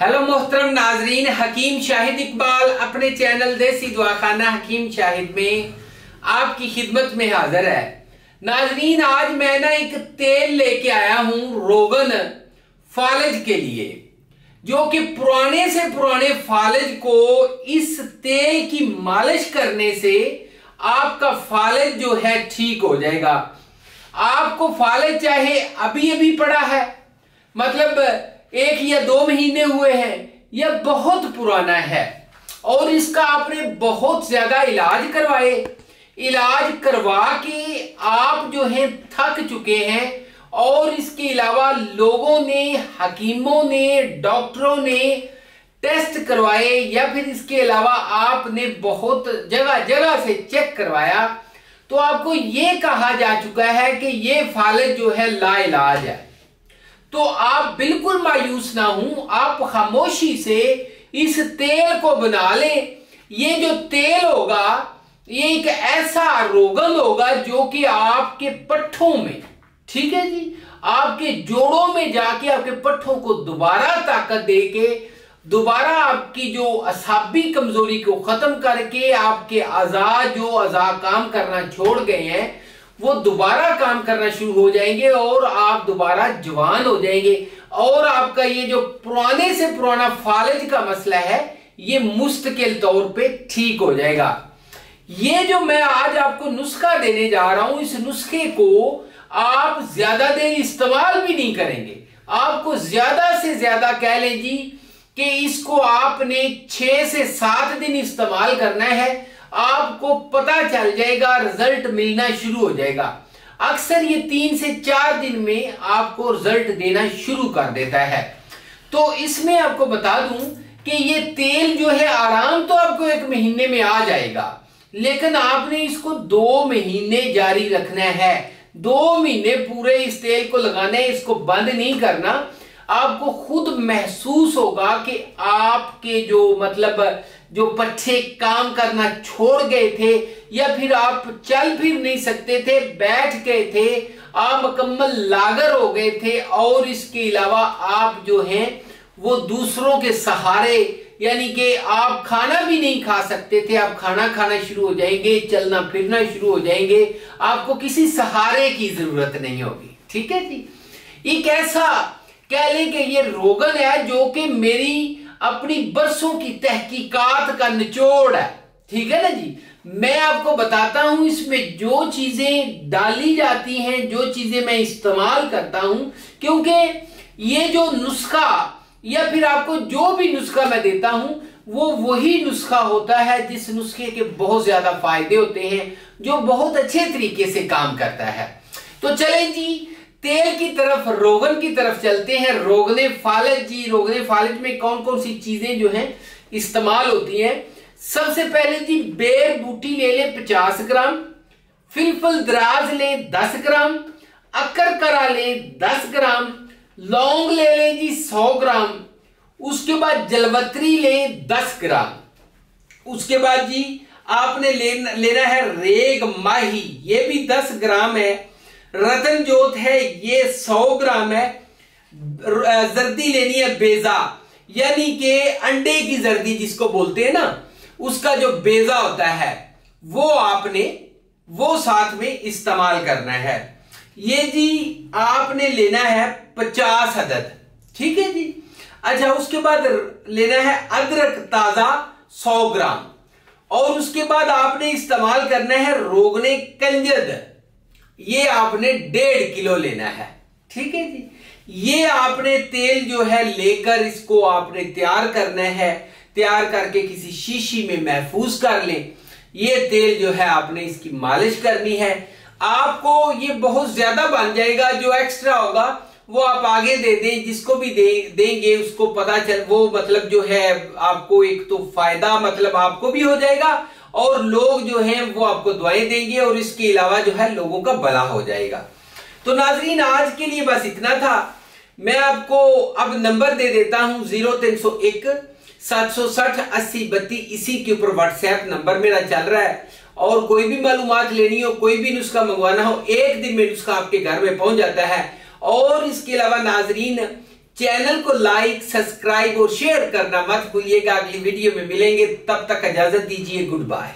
Hello मोहतरम नाजरीन, हकीम शाहिद इकबाल अपने चैनल देसी दवाखाना हकीम शाहिद में आपकी खिदमत में हाजिर है। नाजरीन, आज मैं ना एक तेल लेके आया हूं रोगन फालिज के लिए, जो कि पुराने से पुराने फालिज को इस तेल की मालिश करने से आपका फालिज जो है ठीक हो जाएगा। आपको फालिज चाहे अभी अभी पड़ा है, मतलब 1 या 2 महीने हुए हैं, या बहुत पुराना है और इसका आपने बहुत ज्यादा इलाज करवाए, इलाज करवा के आप जो है थक चुके हैं, और इसके अलावा लोगों ने, हकीमों ने, डॉक्टरों ने टेस्ट करवाए, या फिर इसके अलावा आपने बहुत जगह जगह से चेक करवाया, तो आपको ये कहा जा चुका है कि ये फालिज जो है लाइलाज है। तो आप बिल्कुल मायूस ना हो, आप खामोशी से इस तेल को बना लें। ये जो तेल होगा ये एक ऐसा रोगन होगा जो कि आपके पट्ठों में, ठीक है जी, आपके जोड़ों में जाके आपके पट्ठों को दोबारा ताकत देके, दोबारा आपकी जो असाबी कमजोरी को खत्म करके आपके अज़ा काम करना छोड़ गए हैं वो दोबारा काम करना शुरू हो जाएंगे और आप दोबारा जवान हो जाएंगे, और आपका ये जो पुराने से पुराना फालिज का मसला है ये मुस्तकिल तौर पे ठीक हो जाएगा। ये जो मैं आज आपको नुस्खा देने जा रहा हूं, इस नुस्खे को आप ज्यादा देर इस्तेमाल भी नहीं करेंगे। आपको ज्यादा से ज्यादा कह लें जी कि इसको आपने 6 से 7 दिन इस्तेमाल करना है, आपको पता चल जाएगा, रिजल्ट मिलना शुरू हो जाएगा। अक्सर ये 3 से 4 दिन में आपको रिजल्ट देना शुरू कर देता है। तो इसमें आपको बता दूं कि ये तेल जो है आराम तो आपको 1 महीने में आ जाएगा, लेकिन आपने इसको 2 महीने जारी रखना है। 2 महीने पूरे इस तेल को लगाना है, इसको बंद नहीं करना। आपको खुद महसूस होगा कि आपके जो पट्ठे काम करना छोड़ गए थे, या फिर आप चल फिर नहीं सकते थे, बैठ गए थे, आप मुकम्मल लागर हो गए थे, और इसके अलावा आप जो हैं वो दूसरों के सहारे, यानी कि आप खाना भी नहीं खा सकते थे, आप खाना खाना शुरू हो जाएंगे, चलना फिरना शुरू हो जाएंगे, आपको किसी सहारे की जरूरत नहीं होगी। ठीक है जी, एक ऐसा कह लें कि ये रोगन है जो कि मेरी अपनी बरसों की तहकीकात का निचोड़ है। ठीक है ना जी, मैं आपको बताता हूं इसमें जो चीजें डाली जाती हैं, जो चीजें मैं इस्तेमाल करता हूं, क्योंकि ये जो नुस्खा या फिर आपको जो भी नुस्खा मैं देता हूं वो वही नुस्खा होता है जिस नुस्खे के बहुत ज्यादा फायदे होते हैं, जो बहुत अच्छे तरीके से काम करता है। तो चले जी तेल की तरफ, रोगन की तरफ चलते हैं। रोगने फालिज जी, रोगने फालिज में कौन कौन सी चीजें जो हैं इस्तेमाल होती हैं। सबसे पहले जी बेर बूटी ले लें 50 ग्राम, फिलफल दराज लें 10 ग्राम, अकर करा लें 10 ग्राम, लौंग ले लें जी 100 ग्राम, उसके बाद जलवत्री लें 10 ग्राम, उसके बाद जी आपने लेना है रेग माही, ये भी 10 ग्राम है, रतन जोत है ये 100 ग्राम है, जर्दी लेनी है बेजा, यानी कि अंडे की जर्दी जिसको बोलते हैं ना, उसका जो बेजा होता है वो साथ में इस्तेमाल करना है। ये जी आपने लेना है 50 अदद। ठीक है जी, अच्छा, उसके बाद लेना है अदरक ताजा 100 ग्राम, और उसके बाद आपने इस्तेमाल करना है रोगने कंजद, ये आपने 1.5 किलो लेना है। ठीक है जी, ये आपने तेल जो है लेकर इसको आपने तैयार करना है, तैयार करके किसी शीशी में महफूज कर लें। ये तेल जो है आपने इसकी मालिश करनी है। आपको ये बहुत ज्यादा बन जाएगा, जो एक्स्ट्रा होगा वो आप आगे दे दें, जिसको भी देंगे उसको पता चल, वो मतलब जो है आपको एक तो फायदा मतलब आपको भी हो जाएगा, और लोग जो हैं वो आपको दुआएं देंगे, और इसके अलावा जो है लोगों का भला हो जाएगा। तो नाजरीन, आज के लिए बस इतना था। मैं आपको अब नंबर दे देता हूं 0301 760 80 32, इसी के ऊपर व्हाट्सएप नंबर मेरा चल रहा है, और कोई भी मालूमात लेनी हो, कोई भी नुस्खा मंगवाना हो, 1 दिन में नुस्खा आपके घर में पहुंच जाता है। और इसके अलावा नाजरीन, चैनल को लाइक, सब्सक्राइब और शेयर करना मत भूलिएगा। अगली वीडियो में मिलेंगे, तब तक इजाजत दीजिए। Good bye.